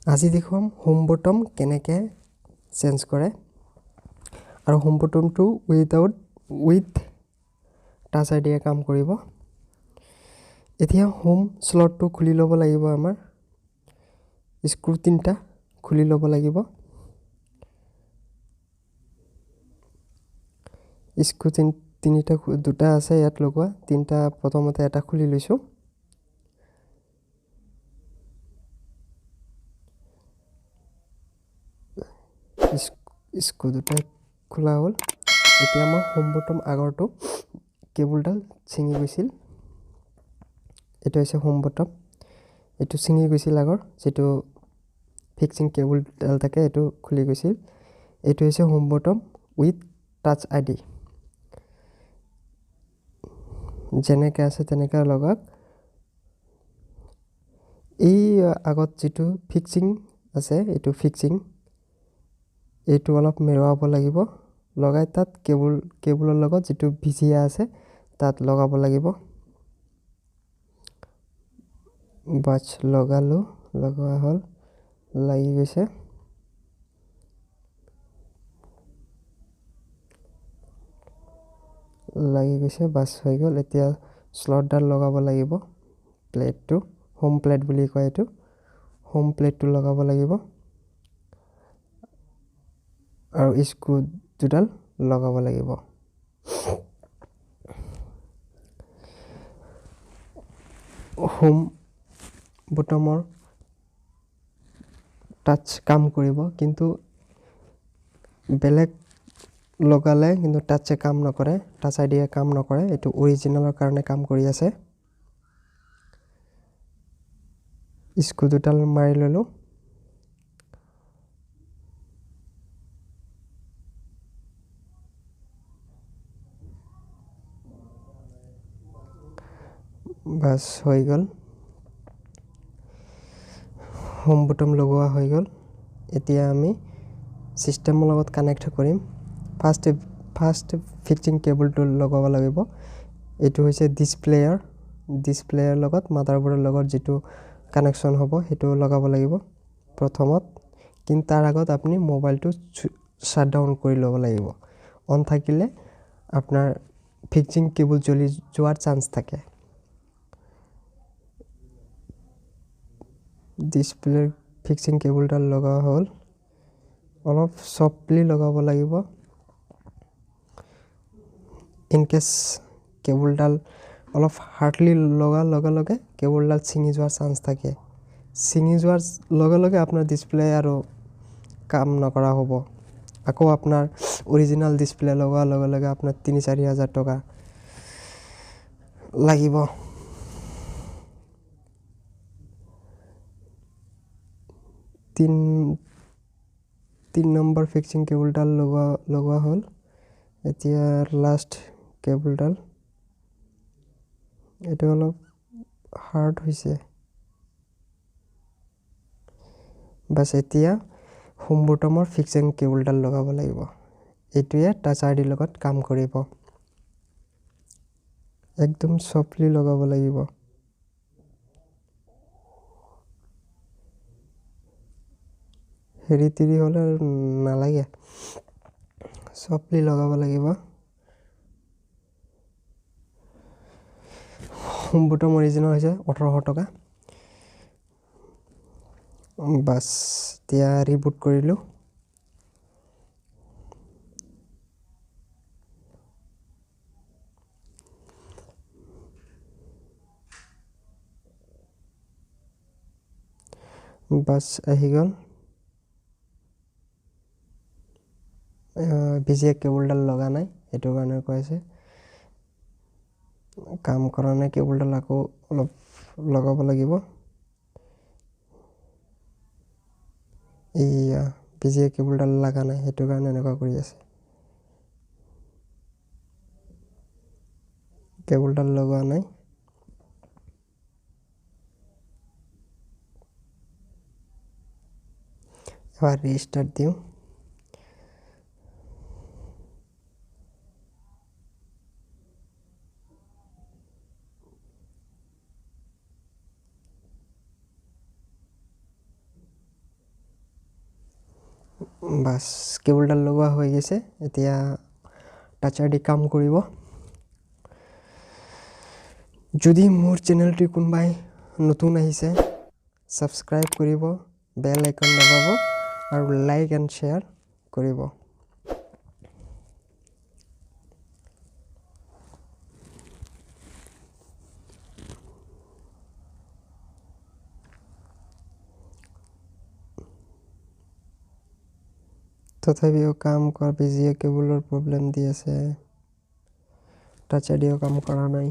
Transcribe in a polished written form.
আজি দেখুৱাম home bottom কেনেকৈ চেঞ্জ কৰে আৰু হোম বটমটো উইথ টাচ আইডিয়ে কাম কৰিব। এতিয়া হোম স্লটটো খুলি ল'ব লাগিব। আমাৰ স্ক্ৰু 3টা খুলি ল'ব লাগিব। স্ক্ৰু 3টা দুটা আছে ইয়াত লগোৱা, 3টা প্ৰথমতে এটা খুলি লৈছোঁ। স্ক্ৰু দুটা খোলা হ'ল। এতিয়া মই হোম বটম আগৰটো কেবুলডাল ছিঙি গৈছিল। এইটো হৈছে হোম বটম, এইটো ছিঙি গৈছিল আগৰ যিটো ফিক্সিং কেবুলডাল থাকে এইটো খুলি গৈছিল। এইটো হৈছে home bottom with touch ID. যেনেকৈ আছে তেনেকৈ লগাওক। এই আগত যিটো ফিক্সিং আছে এইটো অলপ মেৰুৱাব লাগিব। লগাই তাত কেবুলৰ লগত যিটো ভিজিয়া আছে তাত লগাব লাগিব। বাছ লগোৱা হ'ল, লাগি গৈছে। বাছ হৈ গ'ল। এতিয়া স্লটডাল লগাব লাগিব। প্লেটটো হোম প্লেট বুলি কয়, এইটো হোম প্লেটটো লগাব লাগিব আৰু স্ক্ৰু দুডাল লগাব লাগিব। হোম বটমৰ টাচ কাম কৰিব, কিন্তু বেলেগ লগালে কিন্তু টাচে কাম নকৰে, টাচ আইডিয়ে কাম নকৰে। এইটো অৰিজিনেলৰ কাৰণে কাম কৰি আছে। স্ক্ৰু দুডাল মাৰি ল'লোঁ। বাছ হৈ গ'ল, হোম বটম লগোৱা হৈ গ'ল। এতিয়া আমি চিষ্টেমৰ লগত কানেক্ট কৰিম। ফাৰ্ষ্ট ফিক্সিং কেবুলটো লগাব লাগিব। এইটো হৈছে ডিছপ্লেয়াৰ লগত মাদাৰবোৰ্ডৰ লগত যিটো কানেকশ্যন হ'ব সেইটো লগাব লাগিব প্ৰথমত। কিন্তু তাৰ আগত আপুনি মোবাইলটো শ্বাট ডাউন কৰি ল'ব লাগিব। অন থাকিলে আপোনাৰ ফিক্সিং কেবুল জ্বলি যোৱাৰ চান্স থাকে। ডিছপ্লেৰ ফিক্সিং কেবুলডাল লগোৱা হ'ল। অলপ চফ্টলি লগাব লাগিব। ইনকেছ কেবুলডাল অলপ হাৰ্ডলি লগাৰ লগে লগে কেবুলডাল ছিঙি যোৱাৰ চান্স থাকে। ছিঙি যোৱাৰ লগে লগে আপোনাৰ ডিছপ্লে আৰু কাম নকৰা হ'ব। আকৌ আপোনাৰ অৰিজিনেল ডিছপ্লে লগোৱাৰ লগে লগে আপোনাৰ 3-4 হাজাৰ টকা লাগিব। তিন নম্বৰ ফিক্সিং কেবুলডাল লগোৱা হ'ল। এতিয়া লাষ্ট কেবুলডাল, এইটো অলপ হাৰ্ড হৈছে। বাছ এতিয়া হোম বটমৰ ফিক্সিং কেবুলডাল লগাব লাগিব। এইটোৱে টাচ আইডিৰ লগত কাম কৰিব। একদম চফ্টলি লগাব লাগিব। হেৰি তিৰি হ'লে নালাগে, চফ্টলি লগাব লাগিব। হোম বটম অৰিজিনেল হৈছে 1800 টকা। বাছ এতিয়া ৰিবুট কৰিলোঁ। বাছ আহি গ'ল। ভিজিএ কেবুলডাল লগা নাই, সেইটো কাৰণে কৈ আছে কাম কৰা নাই। কেবুলডাল আকৌ অলপ লগাব লাগিব। এইয়া ভিজিএ কেবুলডাল লগা নাই, সেইটো কাৰণে এনেকুৱা কৰি আছে। কেবুলডাল লগোৱা নাই। এবাৰ ৰিষ্টাৰ্ট দিওঁ। বাস কেবলডাল লগোৱা হৈ গৈছে এতিয়া টাচাৰ দি কাম কৰিব যদি মোৰ চেনেলটি কোনবাই নতুন আহিছে সাবস্ক্ৰাইব কৰিব বেল আইকন দবাব আৰু লাইক এণ্ড শ্বেয়াৰ কৰিব তথাপিও কাম কৰা বিজিয়ে কেবলৰ প্ৰব্লেম দি আছে টাচাৰ দিও কাম কৰা নাই